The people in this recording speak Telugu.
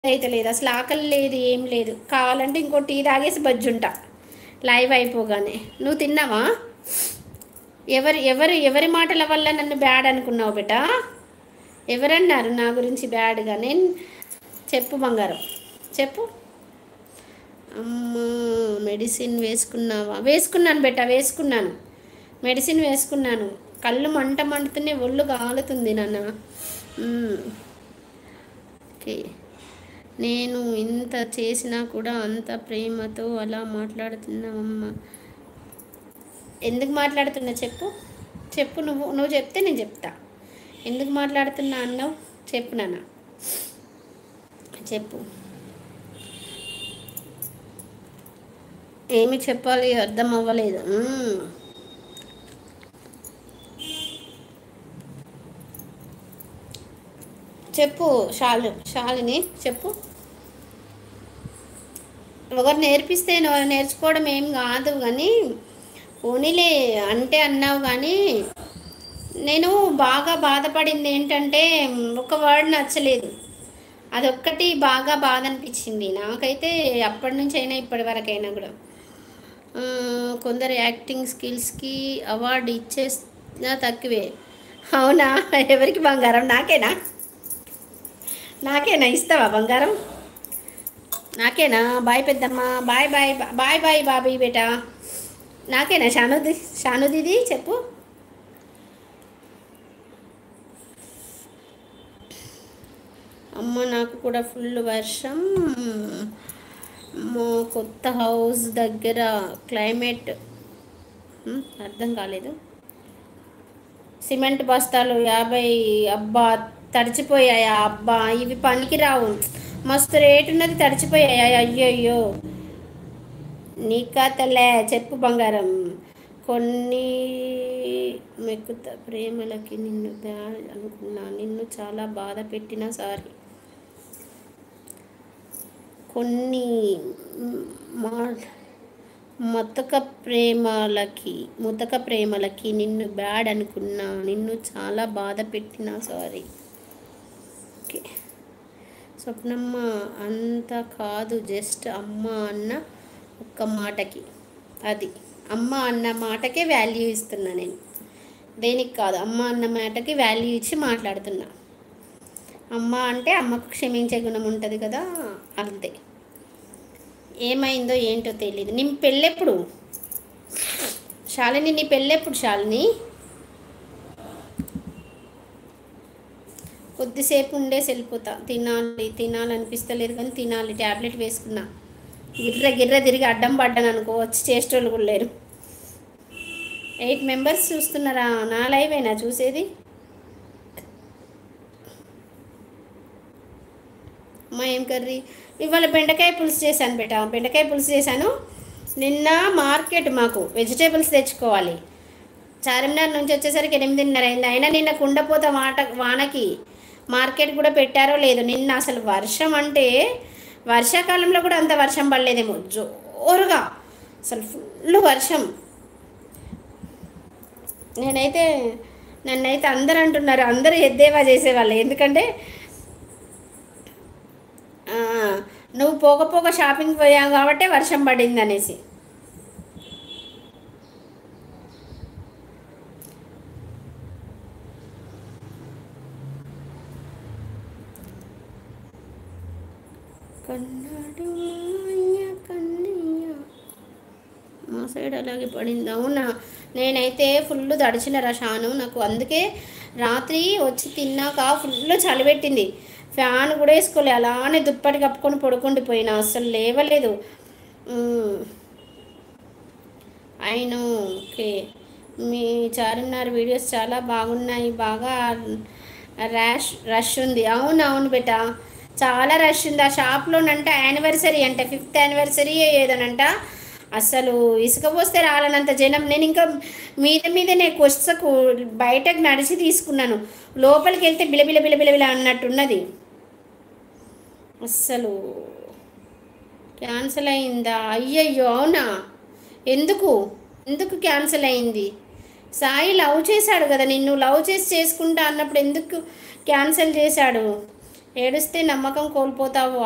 అయితే లేదు అసలు ఆకలి లేదు ఏం లేదు. కావాలంటే ఇంకో టీ తాగేసి బజ్జుంటా లైవ్ అయిపోగానే. నువ్వు తిన్నావా? ఎవరి మాటల వల్ల నన్ను బ్యాడ్ అనుకున్నావు బేటా? ఎవరన్నారు నా గురించి బ్యాడ్గా? నేను చెప్పు బంగారం, చెప్పు. అమ్మా, మెడిసిన్ వేసుకున్నావా? వేసుకున్నాను బేటా, వేసుకున్నాను. మెడిసిన్ వేసుకున్నాను. కళ్ళు మండుతూనే ఒళ్ళు కాలుతుంది నాన్న. ఓకే. నేను ఇంత చేసినా కూడా అంత ప్రేమతో అలా మాట్లాడుతున్నావమ్మా. ఎందుకు మాట్లాడుతున్నా చెప్పు. చెప్పు, నువ్వు చెప్తే నేను చెప్తా. ఎందుకు మాట్లాడుతున్నా అన్నావు? చెప్పు నాన్న, చెప్పు. ఏమి చెప్పాలి అర్థం అవ్వలేదు. చెప్పు శాలిని, చెప్పు. ఒకరు నేర్పిస్తే నేర్చుకోవడం ఏం కాదు కానీ పోనీలే అంటే అన్నావు. కానీ నేను బాగా బాధపడింది ఏంటంటే ఒక వర్డ్ నచ్చలేదు. అదొక్కటి బాగా బాధ అనిపించింది నాకైతే. అప్పటి నుంచి అయినా ఇప్పటి వరకైనా కూడా కొందరు యాక్టింగ్ స్కిల్స్కి అవార్డు ఇచ్చేసినా తక్కువే. అవునా? ఎవరికి బంగారం? నాకేనా? నాకేనా ఇస్తావా బంగారం? నాకేనా? బాయ్ పెద్దమ్మ, bye bye bye bye Bobby బేటా. నాకేనా? షానుదిది చెప్పు. అమ్మ, నాకు కూడా ఫుల్ వర్షం. మా కొత్త హౌస్ దగ్గర క్లైమేట్ అర్థం కాలేదు. సిమెంట్ బస్తాలు 50. అబ్బా, తడిచిపోయాయా? అబ్బా, ఇవి పనికి రావు. మస్తు రేటు ఉన్నది, తడిచిపోయాయా? అయ్యయ్యో. నీకా తల్లే, చెప్పు బంగారం. కొన్ని మెక్కుత ప్రేమలకి నిన్ను బ్యాడ్ అనుకున్నా, నిన్ను చాలా బాధ పెట్టినా సారీ. కొన్ని ముతక ప్రేమలకి నిన్ను బ్యాడ్ అనుకున్నా, నిన్ను చాలా బాధ పెట్టినా సారీ. ఓకే. స్వప్నమ్మ, అంత కాదు, జస్ట్ అమ్మ అన్న ఒక్క మాటకి. అది అమ్మ అన్న మాటకే వాల్యూ ఇస్తున్నా నేను, దేనికి కాదు. అమ్మ అన్న మాటకి వాల్యూ ఇచ్చి మాట్లాడుతున్నా. అమ్మ అంటే అమ్మకు క్షమించే గుణం ఉంటుంది కదా, అంతే. ఏమైందో ఏంటో తెలీదు. నీ పెళ్ళెప్పుడు శాలిని? నీ పెళ్ళెప్పుడు శాలిని? కొద్దిసేపు ఉండేసి వెళ్ళిపోతా. తినాలనిపిస్తలేదు కానీ తినాలి. ట్యాబ్లెట్ వేసుకున్నా. గిర్ర తిరిగి అడ్డం పడ్డాను అనుకో, వచ్చి చేసేటోళ్ళు కూడా లేరు. 8 మెంబర్స్ చూస్తున్నారా నా లైవ్? అయినా చూసేది? అమ్మా, ఏం కర్రీ? ఇవాళ బెండకాయ పులుసు చేశాను బేటా, బెండకాయ పులుసు చేశాను. నిన్న మార్కెట్ మాకు వెజిటేబుల్స్ తెచ్చుకోవాలి. చార్మినార్ నుంచి వచ్చేసరికి 8:30 అయింది. అయినా నిన్న కుండపోత వానకి మార్కెట్ కూడా పెట్టారో లేదు. నిన్న అసలు వర్షం అంటే వర్షాకాలంలో కూడా అంత వర్షం పడలేదేమో, జోరుగా అసలు ఫుల్ వర్షం. నన్నైతే అందరు అంటున్నారు, అందరూ ఎద్దేవా చేసేవాళ్ళు. ఎందుకంటే నువ్వు పోగ షాపింగ్ పోయావు కాబట్టి వర్షం పడింది అనేసి. మా సైడ్ అలాగే పడింది. అవునా? నేనైతే ఫుల్ తడిచిన రషాను. నాకు అందుకే రాత్రి వచ్చి తిన్నాక ఫుల్ చలి పెట్టింది. ఫ్యాన్ కూడా వేసుకోలే, అలానే దుప్పటి కప్పుకొని పడుకుండిపోయినా, అస్సలు లేవలేదు. అయినా ఓకే. మీ చార్మినార్ వీడియోస్ చాలా బాగున్నాయి, బాగా రష్ ఉంది. అవును బేటా, చాలా రష్ ఉంది. ఆ షాప్లోనంట యానివర్సరీ అంట, 5th యానివర్సరీ ఏదోనంట. అసలు ఇసుక పోస్తే రాలనంత జనం. నేను ఇంకా మీదనే కొస్తకు బయటకు నడిచి తీసుకున్నాను. లోపలికి వెళ్తే బిలబిల అన్నట్టున్నది. అస్సలు క్యాన్సిల్ అయిందా? అయ్యయ్యో, అవునా? ఎందుకు క్యాన్సిల్ అయింది? సాయి లవ్ చేశాడు కదా నిన్ను, లవ్ చేసుకుంటా అన్నప్పుడు ఎందుకు క్యాన్సిల్ చేశాడు? ఏడుస్తే నమ్మకం కోల్పోతావు.